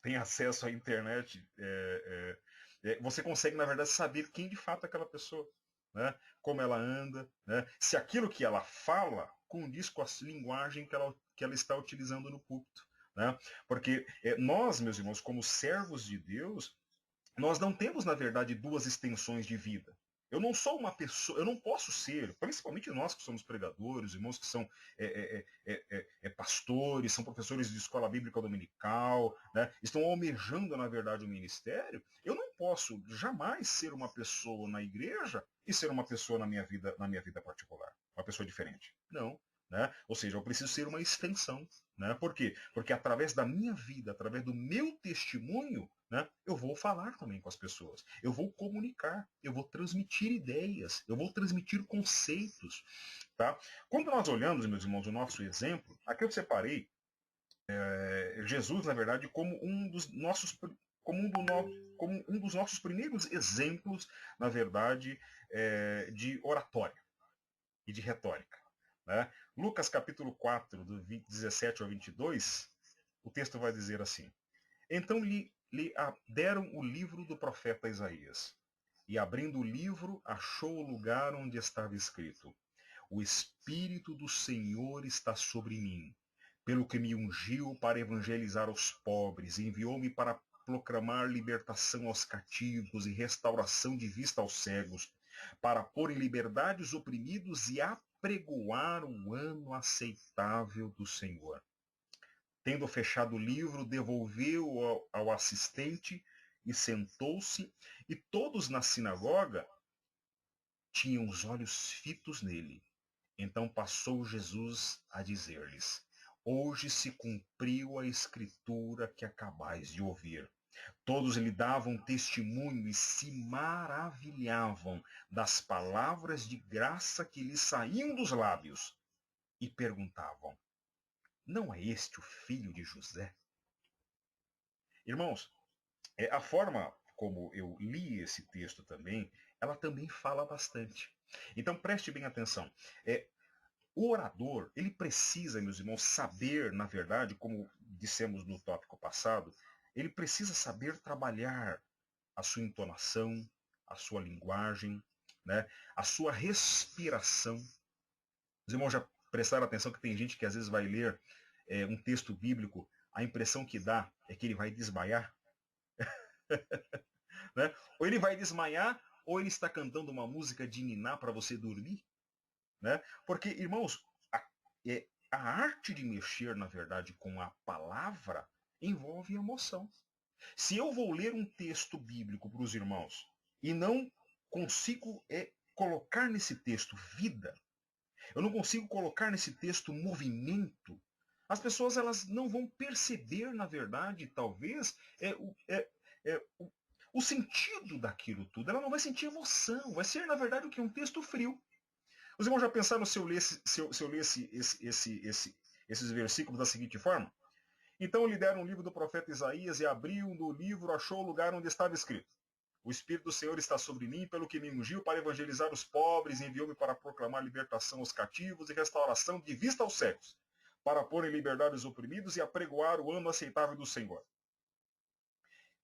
S2: tem acesso à internet, você consegue, na verdade, saber quem de fato é aquela pessoa. Né? Como ela anda, né? Se aquilo que ela fala condiz com a linguagem que ela está utilizando no púlpito. Né? Porque nós, meus irmãos, como servos de Deus, nós não temos, na verdade, duas extensões de vida. Eu não sou uma pessoa, eu não posso ser, principalmente nós que somos pregadores, irmãos que são pastores, são professores de escola bíblica dominical, né, estão almejando, na verdade, o ministério. Eu não posso jamais ser uma pessoa na igreja e ser uma pessoa na minha vida particular, uma pessoa diferente. Não. Né? Ou seja, eu preciso ser uma extensão. Né? Por quê? Porque através da minha vida, através do meu testemunho, né, eu vou falar também com as pessoas. Eu vou comunicar, eu vou transmitir ideias, eu vou transmitir conceitos. Tá? Quando nós olhamos, meus irmãos, o nosso exemplo, aqui eu separei Jesus, na verdade, como um dos nossos primeiros exemplos, na verdade, de oratória e de retórica. Né? Lucas capítulo 4, do 17 ao 22, o texto vai dizer assim: Então lhe deram o livro do profeta Isaías, e abrindo o livro, achou o lugar onde estava escrito: O Espírito do Senhor está sobre mim, pelo que me ungiu para evangelizar os pobres, e enviou-me para proclamar libertação aos cativos e restauração de vista aos cegos, para pôr em liberdade os oprimidos e apregoar o ano aceitável do Senhor. Tendo fechado o livro, devolveu-o ao assistente e sentou-se, e todos na sinagoga tinham os olhos fitos nele. Então passou Jesus a dizer-lhes: Hoje se cumpriu a escritura que acabais de ouvir. Todos lhe davam testemunho e se maravilhavam das palavras de graça que lhe saíam dos lábios, e perguntavam: Não é este o filho de José? Irmãos, a forma como eu li esse texto também, ela também fala bastante. Então preste bem atenção. O orador, ele precisa, meus irmãos, saber, na verdade, como dissemos no tópico passado, ele precisa saber trabalhar a sua entonação, a sua linguagem, né, a sua respiração. Os irmãos já prestaram atenção que tem gente que às vezes vai ler um texto bíblico, a impressão que dá é que ele vai desmaiar. Né? Ou ele vai desmaiar, ou ele está cantando uma música de niná para você dormir. Né? Porque, irmãos, a arte de mexer, na verdade, com a palavra envolve emoção. Se eu vou ler um texto bíblico para os irmãos e não consigo colocar nesse texto vida, eu não consigo colocar nesse texto movimento, as pessoas elas não vão perceber, na verdade, talvez, o sentido daquilo tudo. Ela não vai sentir emoção. Vai ser, na verdade, o que? Um texto frio. Os irmãos já pensaram se eu lesse, esses versículos da seguinte forma? Então lhe deram o livro do profeta Isaías e abriu no livro, achou o lugar onde estava escrito: O Espírito do Senhor está sobre mim, pelo que me ungiu para evangelizar os pobres, e enviou-me para proclamar libertação aos cativos e restauração de vista aos cegos, para pôr em liberdade os oprimidos e apregoar o ano aceitável do Senhor.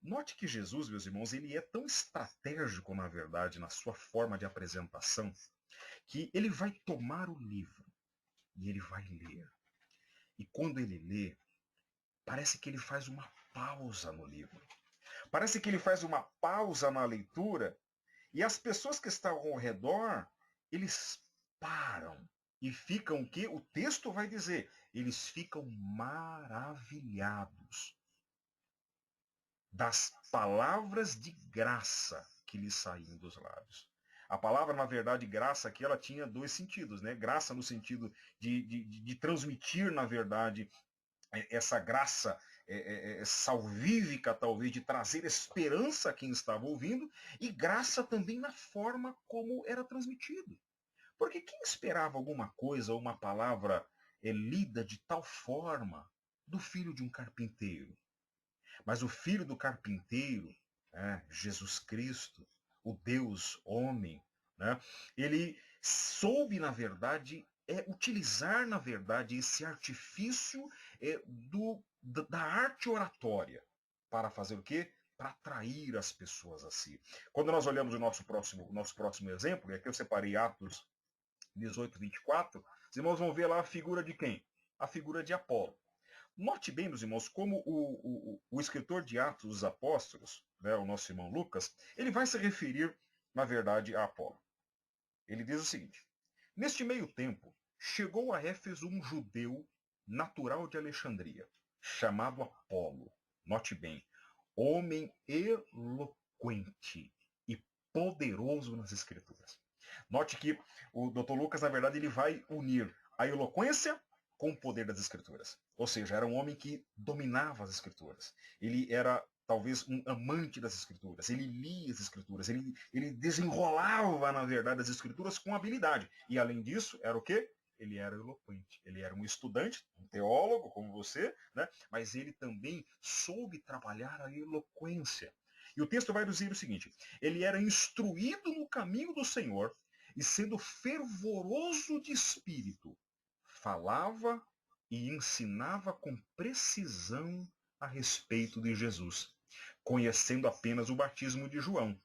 S2: Note que Jesus, meus irmãos, ele é tão estratégico, na verdade, na sua forma de apresentação, que ele vai tomar o livro e ele vai ler. E quando ele lê, parece que ele faz uma pausa no livro. Parece que ele faz uma pausa na leitura e as pessoas que estão ao redor, eles param e ficam o quê? O texto vai dizer, eles ficam maravilhados das palavras de graça que lhes saíam dos lábios. A palavra, na verdade, graça aqui, ela tinha dois sentidos, né? Graça no sentido de transmitir, na verdade, essa graça salvífica, talvez, de trazer esperança a quem estava ouvindo, e graça também na forma como era transmitido. Porque quem esperava alguma coisa, ou uma palavra lida de tal forma do filho de um carpinteiro? Mas o filho do carpinteiro, Jesus Cristo, o Deus homem, né, ele soube, na verdade, utilizar, na verdade, esse artifício da arte oratória para fazer o quê? Para atrair as pessoas a si. Quando nós olhamos o nosso próximo exemplo, e aqui eu separei Atos 18, 24, os irmãos vão ver lá a figura de quem? A figura de Apolo. Note bem, meus irmãos, como o escritor de Atos dos Apóstolos, né, o nosso irmão Lucas, ele vai se referir, na verdade, a Apolo. Ele diz o seguinte: neste meio tempo, chegou a Éfeso um judeu natural de Alexandria, chamado Apolo. Note bem, homem eloquente e poderoso nas Escrituras. Note que o Dr. Lucas, na verdade, ele vai unir a eloquência com o poder das Escrituras. Ou seja, era um homem que dominava as Escrituras. Ele era talvez um amante das Escrituras. Ele lia as Escrituras. Ele desenrolava, na verdade, as Escrituras com habilidade. E, além disso, era o quê? Ele era eloquente. Ele era um estudante, um teólogo como você, né? Mas ele também soube trabalhar a eloquência. E o texto vai dizer o seguinte: ele era instruído no caminho do Senhor e, sendo fervoroso de espírito, falava e ensinava com precisão a respeito de Jesus, conhecendo apenas o batismo de João.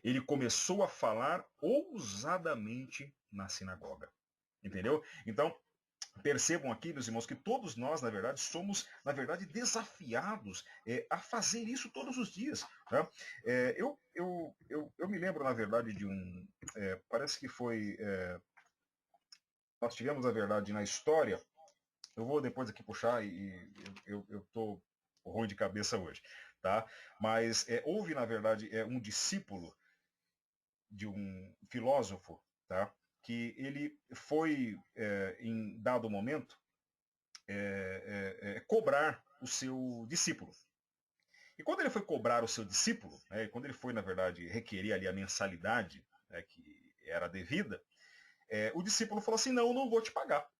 S2: Ele começou a falar ousadamente na sinagoga. Entendeu? Então, percebam aqui, meus irmãos, que todos nós, na verdade, somos, na verdade, desafiados a fazer isso todos os dias. Tá? Eu me lembro, na verdade, de um... parece que foi... nós tivemos, na verdade, na história... Eu vou depois aqui puxar e eu estou ruim de cabeça hoje. Tá? Mas houve, na verdade, um discípulo de um filósofo, tá? Que ele foi, em dado momento, cobrar o seu discípulo. E quando ele foi cobrar o seu discípulo, quando ele foi, na verdade, requerer ali a mensalidade, que era devida, o discípulo falou assim: não, não vou te pagar.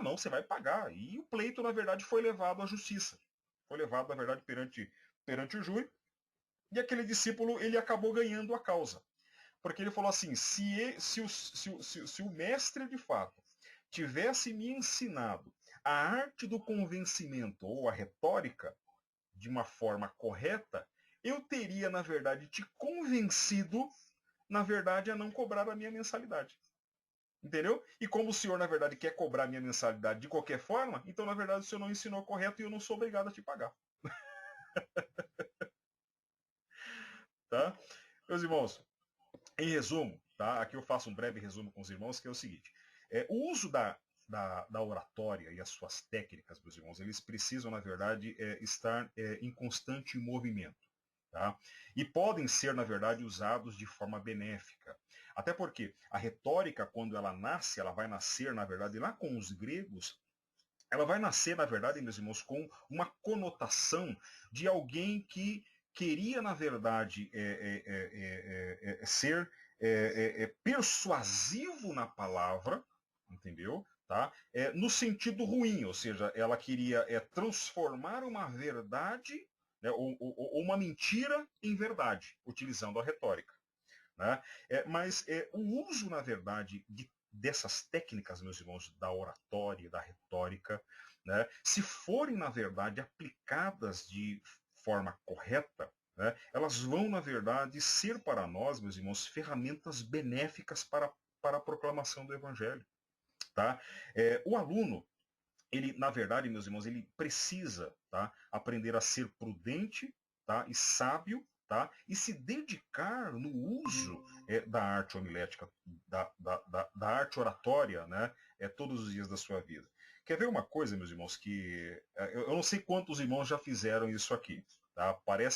S2: Não, você vai pagar. E o pleito, na verdade, foi levado à justiça. Foi levado, na verdade, perante o júri. E aquele discípulo, ele acabou ganhando a causa. Porque ele falou assim: se o mestre, de fato, tivesse me ensinado a arte do convencimento ou a retórica de uma forma correta, eu teria, na verdade, te convencido, na verdade, a não cobrar a minha mensalidade. Entendeu? E como o senhor, na verdade, quer cobrar a minha mensalidade de qualquer forma, então, na verdade, o senhor não ensinou correto e eu não sou obrigado a te pagar. Tá? Meus irmãos, em resumo, tá? Aqui eu faço um breve resumo com os irmãos, que é o seguinte: o uso da oratória e as suas técnicas, meus irmãos, eles precisam, na verdade, estar em constante movimento. Tá? E podem ser, na verdade, usados de forma benéfica. Até porque a retórica, quando ela nasce, ela vai nascer, na verdade, lá com os gregos, ela vai nascer, na verdade, meus irmãos, com uma conotação de alguém que queria, na verdade, ser persuasivo na palavra, entendeu? Tá? No sentido ruim, ou seja, ela queria transformar uma verdade, né, ou uma mentira em verdade, utilizando a retórica. Né? Mas o uso, na verdade, dessas técnicas, meus irmãos, da oratória, da retórica, né, se forem, na verdade, aplicadas de forma correta, né, elas vão, na verdade, ser para nós, meus irmãos, ferramentas benéficas para a proclamação do Evangelho. Tá? O aluno, ele, na verdade, meus irmãos, ele precisa, tá, aprender a ser prudente, tá, e sábio, tá, e se dedicar no uso da arte homilética, da arte oratória, né, todos os dias da sua vida. Quer ver uma coisa, meus irmãos, que eu não sei quantos irmãos já fizeram isso aqui. Tá? Parece